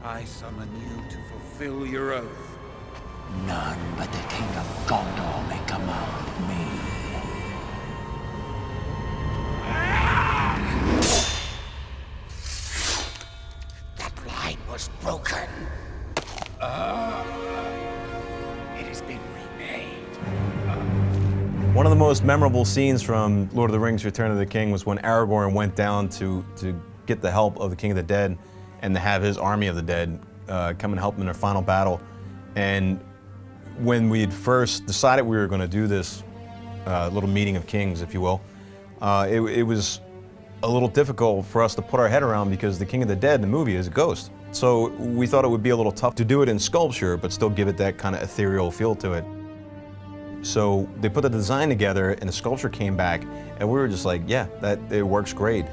I summon you to fulfill your oath. None but the King of Gondor may command me. That line was broken. It has been remade. One of the most memorable scenes from Lord of the Rings: Return of the King was when Aragorn went down to get the help of the King of the Dead and to have his army of the dead come and help him in their final battle. And when we had first decided we were going to do this little meeting of kings, if you will, it was a little difficult for us to put our head around because the King of the Dead, the movie, is a ghost. So we thought it would be a little tough to do it in sculpture, but still give it that kind of ethereal feel to it. So they put the design together and the sculpture came back and we were just like, yeah, it works great.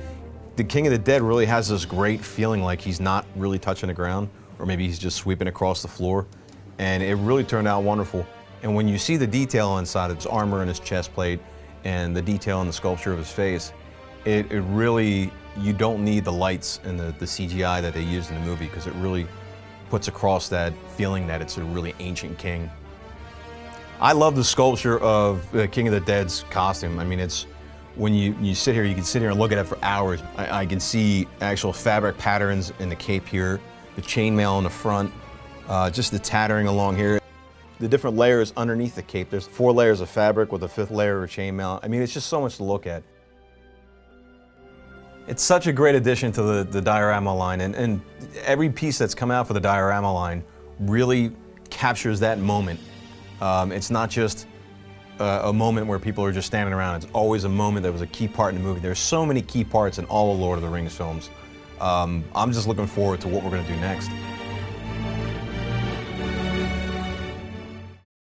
The King of the Dead really has this great feeling like he's not really touching the ground, or maybe he's just sweeping across the floor. And it really turned out wonderful. And when you see the detail inside of his armor and his chest plate and the detail in the sculpture of his face, it really, you don't need the lights and the CGI that they used in the movie, because it really puts across that feeling that it's a really ancient king. I love the sculpture of the King of the Dead's costume. I mean, it's, when you sit here, you can sit here and look at it for hours. I can see actual fabric patterns in the cape here, the chainmail in the front, just the tattering along here. The different layers underneath the cape. There's 4 layers of fabric with a 5th layer of chainmail. I mean, it's just so much to look at. It's such a great addition to the diorama line, and every piece that's come out for the diorama line really captures that moment. It's not just a moment where people are just standing around. It's always a moment that was a key part in the movie. There's so many key parts in all of Lord of the Rings films. I'm just looking forward to what we're going to do next.